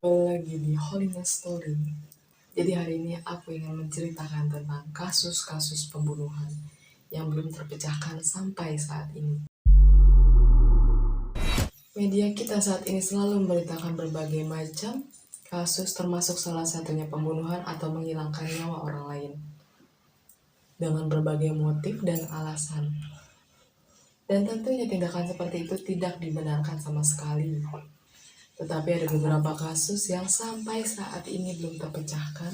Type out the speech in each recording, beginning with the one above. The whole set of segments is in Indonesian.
Kembali lagi di Holiness Story. Jadi hari ini aku ingin menceritakan tentang kasus-kasus pembunuhan yang belum terpecahkan sampai saat ini. Media kita saat ini selalu memberitakan berbagai macam kasus, termasuk salah satunya pembunuhan atau menghilangkan nyawa orang lain dengan berbagai motif dan alasan. Dan tentunya tindakan seperti itu tidak dibenarkan sama sekali. Tetapi ada beberapa kasus yang sampai saat ini belum terpecahkan.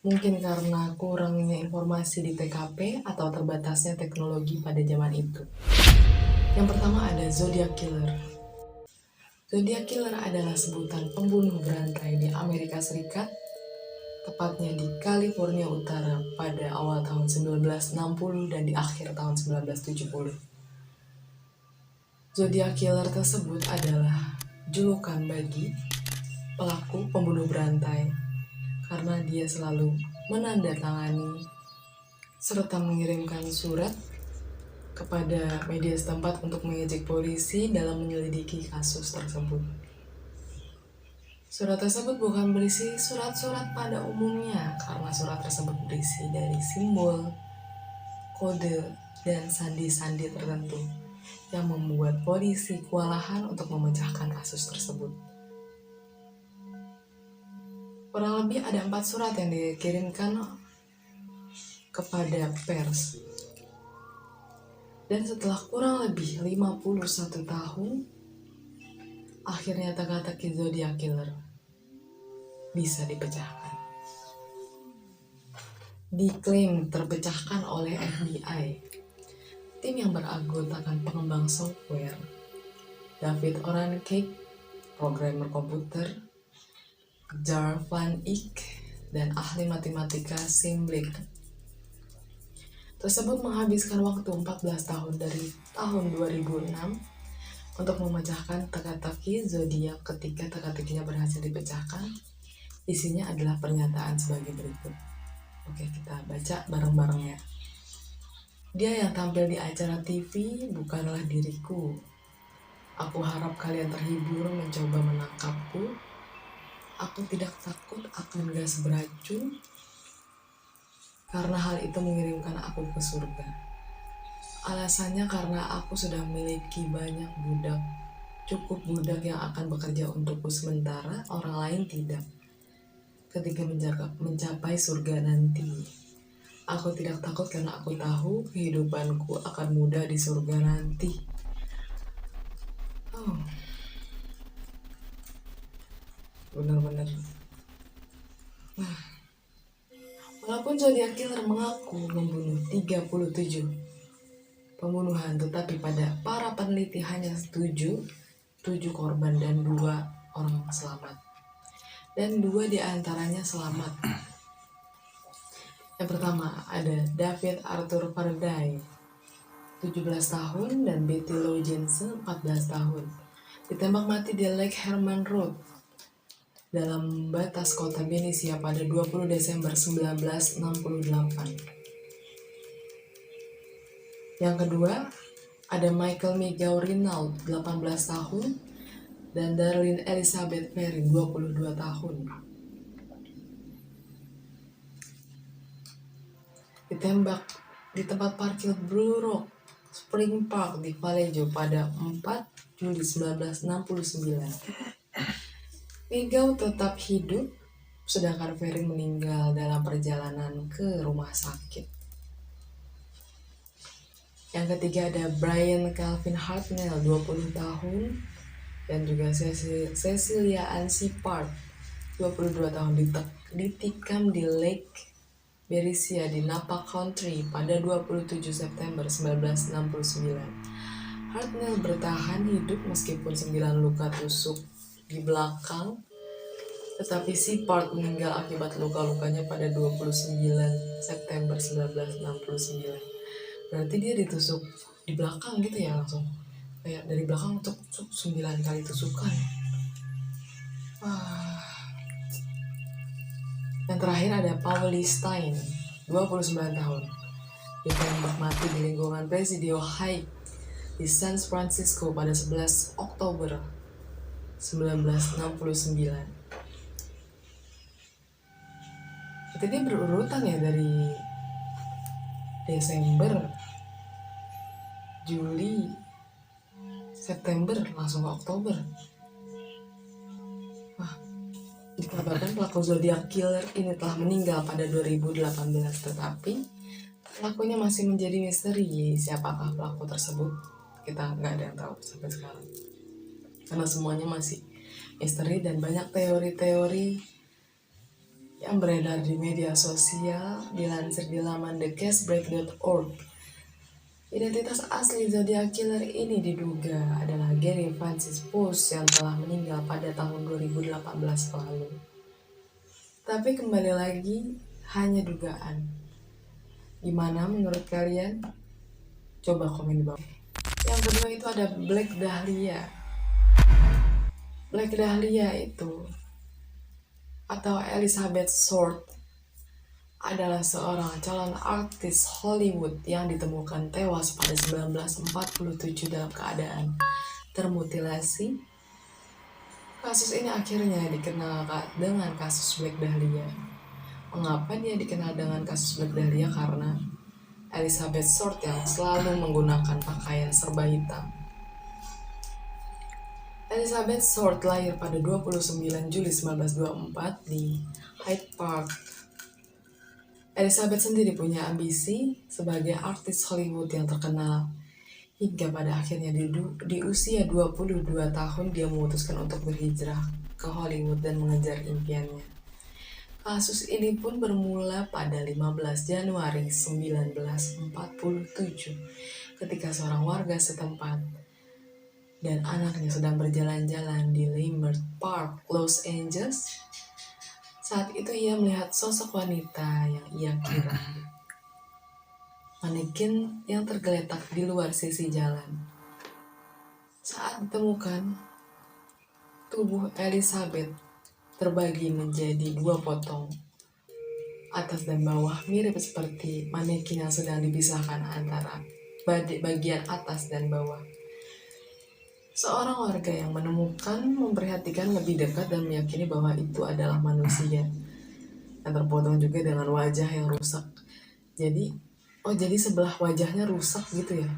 Mungkin karena kurangnya informasi di TKP atau terbatasnya teknologi pada zaman itu. Yang pertama ada Zodiac Killer. Zodiac Killer adalah sebutan pembunuh berantai di Amerika Serikat, tepatnya di California Utara pada awal tahun 1960 dan di akhir tahun 1970. Zodiac Killer tersebut adalah julukan bagi pelaku pembunuh berantai karena dia selalu menandatangani serta mengirimkan surat kepada media setempat untuk mengejek polisi dalam menyelidiki kasus tersebut. Surat tersebut bukan berisi surat-surat pada umumnya karena surat tersebut berisi dari simbol, kode, dan sandi-sandi tertentu yang membuat polisi kewalahan untuk memecahkan kasus tersebut. Kurang lebih ada 4 surat yang dikirimkan kepada pers. Dan setelah kurang lebih 51 tahun, akhirnya teka-teki Zodiac Killer bisa dipecahkan. Diklaim terpecahkan oleh FBI, tim yang beranggotakan pengembang software, David Orange, programmer komputer, Jar Van Eyck, dan ahli matematika Sim Blake tersebut menghabiskan waktu 14 tahun dari tahun 2006 untuk memecahkan teka-teki zodiak. Ketika teka-tekinya berhasil dipecahkan, isinya adalah pernyataan sebagai berikut. Oke, kita baca bareng-bareng ya. Dia yang tampil di acara TV bukanlah diriku. Aku harap kalian terhibur mencoba menangkapku. Aku tidak takut akan gas beracun, karena hal itu mengirimkan aku ke surga. Alasannya karena aku sudah memiliki banyak budak, cukup budak yang akan bekerja untukku sementara orang lain tidak. Ketika mencapai surga nanti, aku tidak takut karena aku tahu kehidupanku akan mudah di surga nanti. Oh, benar-benar. Nah, walaupun Zodiac Killer mengaku membunuh 37 pembunuhan, tetapi pada para peneliti hanya setuju 7 korban dan 2 orang selamat. Dan 2 diantaranya selamat. Yang pertama ada David Arthur Faraday, 17 tahun, dan Betty Lou Jensen, 14 tahun. Ditembak mati di Lake Herman Road dalam batas kota Benicia pada 20 Desember 1968. Yang kedua, ada Michael Miguel Rinaldi, 18 tahun, dan Darlene Elizabeth Perry, 22 tahun. Ditembak di tempat parkir Blue Rock Spring Park di Vallejo pada 4 Juli 1969. Miguel tetap hidup, sedangkan Perry meninggal dalam perjalanan ke rumah sakit. Yang ketiga ada Brian Calvin Hartnell, 20 tahun, dan juga Cecilia Ann Shepard, 22 tahun, ditikam di Lake Benicia di Napa Country pada 27 September 1969. Hartnell bertahan hidup meskipun 9 luka tusuk di belakang, tetapi Shepard meninggal akibat luka-lukanya pada 29 September 1969. Berarti dia ditusuk di belakang gitu ya, langsung kayak dari belakang untuk 9 kali tusukan. Yang terakhir ada Pauli Stein, 29 tahun, ditembak mati di lingkungan Presidio High di San Francisco pada 11 Oktober 1969. Itu dia berurutan ya, dari Desember, Juli, September, langsung ke Oktober. Wah, dikabarkan pelaku zodiak killer ini telah meninggal pada 2018, tetapi pelakunya masih menjadi misteri. Siapakah pelaku tersebut? Kita nggak ada yang tahu sampai sekarang, karena semuanya masih misteri dan banyak teori-teori yang beredar di media sosial. Dilansir di laman thecasebreak.org, identitas asli zodiak killer ini diduga adalah Gary Francis Post yang telah meninggal pada tahun 2018 lalu. Tapi kembali lagi, hanya dugaan. Gimana menurut kalian? Coba komen di bawah. Yang kedua itu ada Black Dahlia. Black Dahlia itu, atau Elizabeth Short, adalah seorang calon artis Hollywood yang ditemukan tewas pada 1947 dalam keadaan termutilasi. Kasus ini akhirnya dikenal dengan kasus Black Dahlia. Mengapa dia dikenal dengan kasus Black Dahlia? Karena Elizabeth Short yang selalu menggunakan pakaian serba hitam. Elizabeth Short lahir pada 29 Juli 1924 di Hyde Park. Elizabeth sendiri punya ambisi sebagai artis Hollywood yang terkenal. Hingga pada akhirnya di usia 22 tahun dia memutuskan untuk berhijrah ke Hollywood dan mengejar impiannya. Kasus ini pun bermula pada 15 Januari 1947 ketika seorang warga setempat dan anaknya sedang berjalan-jalan di Leimert Park, Los Angeles. Saat itu ia melihat sosok wanita yang ia kira manekin yang tergeletak di luar sisi jalan. Saat ditemukan, tubuh Elizabeth terbagi menjadi 2 potong, atas dan bawah, mirip seperti manekin yang sedang dipisahkan antara bagian atas dan bawah. Seorang warga yang menemukan memperhatikan lebih dekat dan meyakini bahwa itu adalah manusia yang terpotong juga dengan wajah yang rusak. Jadi sebelah wajahnya rusak gitu ya?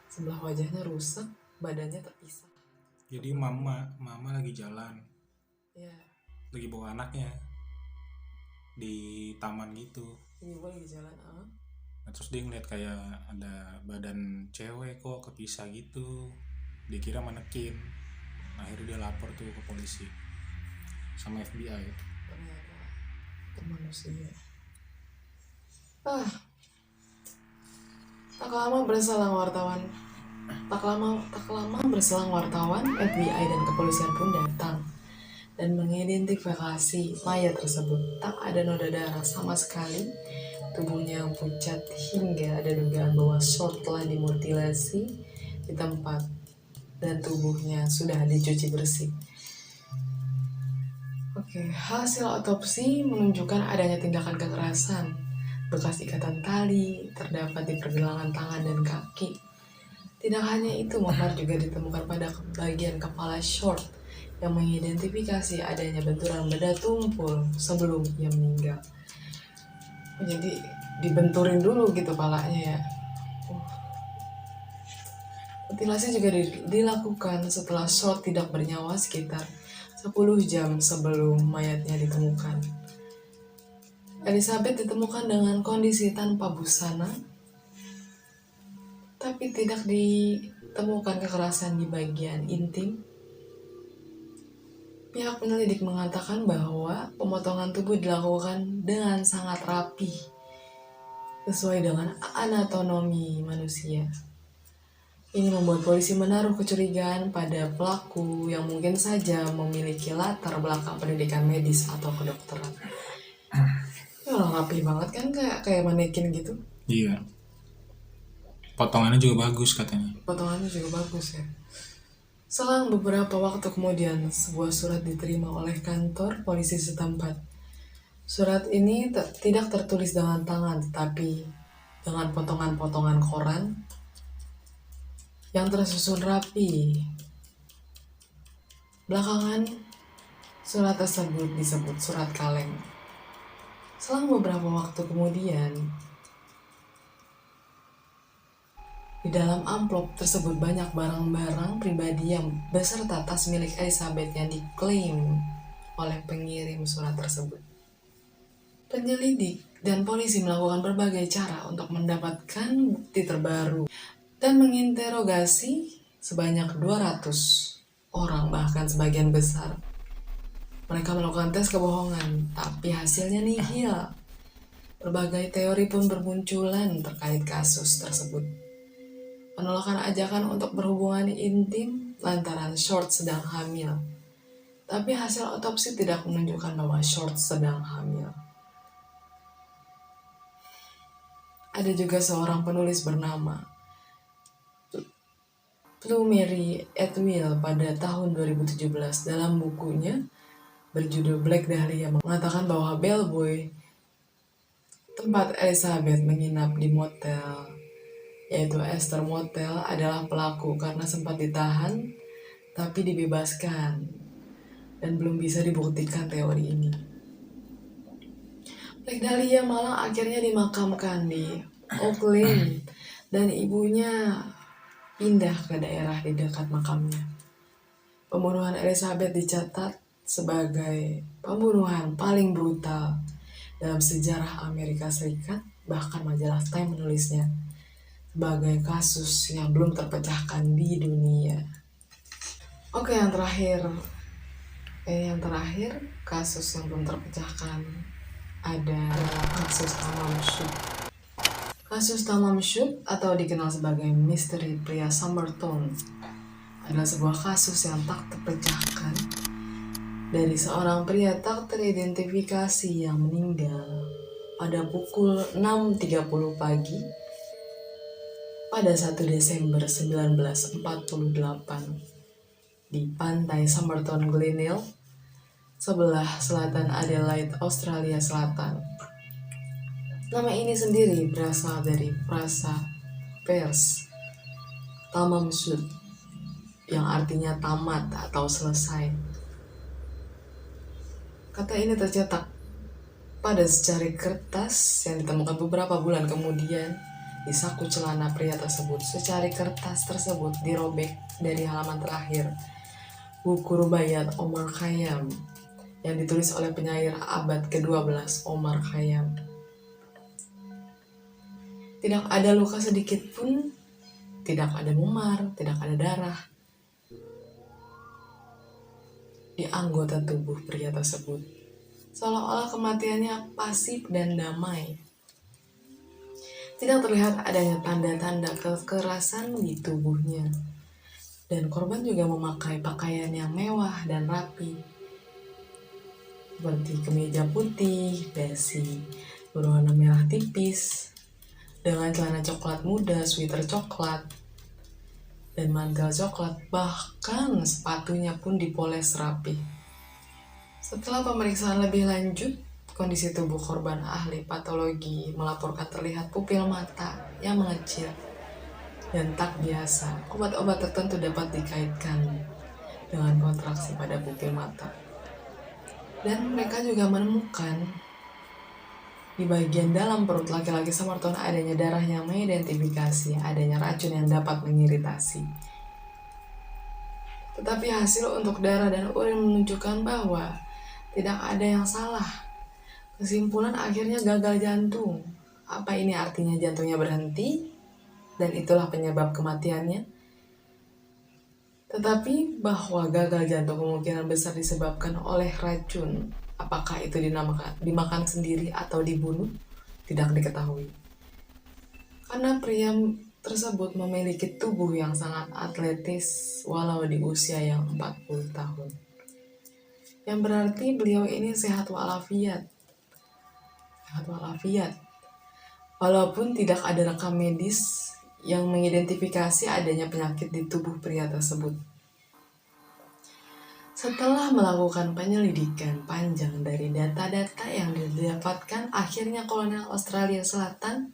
Sebelah wajahnya rusak, badannya terpisah. Jadi mama lagi jalan, Ya, lagi bawa anaknya di taman gitu. ini gue lagi jalan. Nah, terus dia ngeliat kayak ada badan cewek kok kepisah gitu. Dikira manekin. Nah, akhirnya dia lapor tuh ke polisi sama FBI. Ternyata itu manusia. Tak lama berselang wartawan, FBI dan kepolisian pun datang dan mengidentifikasi mayat tersebut. Tak ada noda darah sama sekali, tubuhnya yang pucat, hingga ada dugaan bahwa Short telah dimutilasi di tempat dan tubuhnya sudah dicuci bersih. Hasil otopsi menunjukkan adanya tindakan kekerasan. Bekas ikatan tali terdapat di pergelangan tangan dan kaki. Tidak hanya itu, memar juga ditemukan pada bagian kepala Short yang mengidentifikasi adanya benturan benda tumpul sebelum ia meninggal. Jadi dibenturin dulu gitu palanya ya. Mutilasi juga dilakukan setelah Short tidak bernyawa sekitar 10 jam sebelum mayatnya ditemukan. Elizabeth ditemukan dengan kondisi tanpa busana, tapi tidak ditemukan kekerasan di bagian intim. Pihak penyelidik mengatakan bahwa pemotongan tubuh dilakukan dengan sangat rapi, sesuai dengan anatomi manusia. Ini membuat polisi menaruh kecurigaan pada pelaku yang mungkin saja memiliki latar belakang pendidikan medis atau kedokteran. Ya rapi banget kan, kayak manekin gitu. Iya. Potongannya juga bagus katanya. Potongannya juga bagus ya. Selang beberapa waktu kemudian, sebuah surat diterima oleh kantor polisi setempat. Surat ini tidak tertulis dengan tangan, tetapi dengan potongan-potongan koran yang tersusun rapi. Belakangan, surat tersebut disebut surat kaleng. Selang beberapa waktu kemudian, di dalam amplop tersebut banyak barang-barang pribadi yang beserta tas milik Elizabeth yang diklaim oleh pengirim surat tersebut. Penyelidik dan polisi melakukan berbagai cara untuk mendapatkan bukti terbaru dan menginterogasi sebanyak 200 orang, bahkan sebagian besar. Mereka melakukan tes kebohongan, tapi hasilnya nihil. Berbagai teori pun bermunculan terkait kasus tersebut. Penolakan ajakan untuk berhubungan intim lantaran Short sedang hamil. Tapi hasil otopsi tidak menunjukkan bahwa Short sedang hamil. Ada juga seorang penulis bernama Plumeri Atwill pada tahun 2017 dalam bukunya berjudul Black Dahlia mengatakan bahwa bellboy tempat Elizabeth menginap di motel, yaitu Esther Motel, adalah pelaku karena sempat ditahan tapi dibebaskan dan belum bisa dibuktikan teori ini. Black Dahlia malah akhirnya dimakamkan di Oakland dan ibunya pindah ke daerah di dekat makamnya. Pembunuhan Elizabeth dicatat sebagai pembunuhan paling brutal dalam sejarah Amerika Serikat, bahkan majalah Time menulisnya sebagai kasus yang belum terpecahkan di dunia. Oke, yang terakhir kasus yang belum terpecahkan ada kasus Tamam Shud. Kasus Tamam Shud atau dikenal sebagai misteri pria Somerton adalah sebuah kasus yang tak terpecahkan dari seorang pria tak teridentifikasi yang meninggal pada pukul 6.30 pagi pada 1 Desember 1948 di pantai Somerton Glenelg, sebelah selatan Adelaide, Australia Selatan. Nama ini sendiri berasal dari frasa Pers Tamam Shud yang artinya tamat atau selesai. Kata ini tercetak pada secari kertas yang ditemukan beberapa bulan kemudian di saku celana pria tersebut. Secari kertas tersebut dirobek dari halaman terakhir buku Rubaiyat Omar Khayyam yang ditulis oleh penyair abad ke-12 Omar Khayyam. Tidak ada luka sedikit pun, tidak ada memar, tidak ada darah di anggota tubuh pria tersebut. Seolah-olah kematiannya pasif dan damai. Tidak terlihat adanya tanda-tanda kekerasan di tubuhnya. Dan korban juga memakai pakaian yang mewah dan rapi, seperti kemeja putih, dasi berwarna merah tipis, dengan celana coklat muda, sweater coklat, dan mantel coklat, bahkan sepatunya pun dipoles rapi. Setelah pemeriksaan lebih lanjut, kondisi tubuh korban, ahli patologi melaporkan terlihat pupil mata yang mengecil dan tak biasa. Obat-obat tertentu dapat dikaitkan dengan kontraksi pada pupil mata. Dan mereka juga menemukan di bagian dalam perut laki-laki Somerton adanya darah yang mengidentifikasi adanya racun yang dapat mengiritasi. Tetapi hasil untuk darah dan urin menunjukkan bahwa tidak ada yang salah. Kesimpulan akhirnya gagal jantung. Apa ini artinya jantungnya berhenti? Dan itulah penyebab kematiannya? Tetapi bahwa gagal jantung kemungkinan besar disebabkan oleh racun. Apakah itu dimakan sendiri atau dibunuh? Tidak diketahui. Karena pria tersebut memiliki tubuh yang sangat atletis walau di usia yang 40 tahun. Yang berarti beliau ini sehat walafiat. Walaupun tidak ada rekam medis yang mengidentifikasi adanya penyakit di tubuh pria tersebut. Setelah melakukan penyelidikan panjang dari data-data yang didapatkan, akhirnya Kolonel Australia Selatan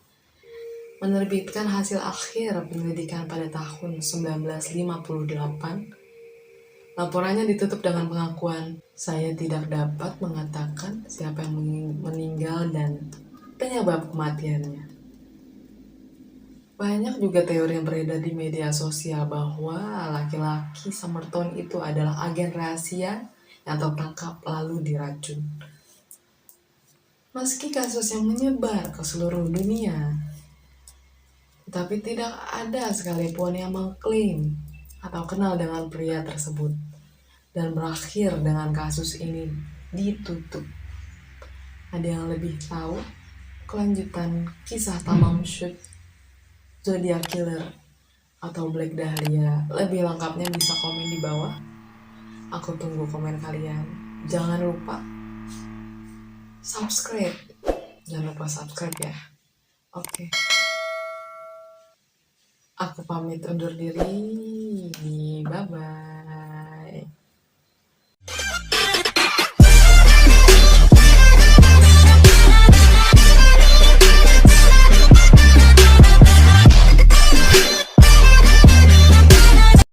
menerbitkan hasil akhir penyelidikan pada tahun 1958 Laporannya ditutup dengan pengakuan, "Saya tidak dapat mengatakan siapa yang meninggal dan penyebab kematiannya." Banyak juga teori yang beredar di media sosial bahwa laki-laki Summerton itu adalah agen rahasia yang tertangkap lalu diracun. Meski kasus yang menyebar ke seluruh dunia, tetapi tidak ada sekalipun yang mengklaim atau kenal dengan pria tersebut dan berakhir dengan kasus ini ditutup. Ada yang lebih tahu kelanjutan kisah Tamam Shud, Zodiac Killer, atau Black Dahlia? Lebih lengkapnya bisa komen di bawah. Aku tunggu komen kalian. Jangan lupa subscribe. Jangan lupa subscribe ya. Oke. Aku pamit undur diri. Bye-bye.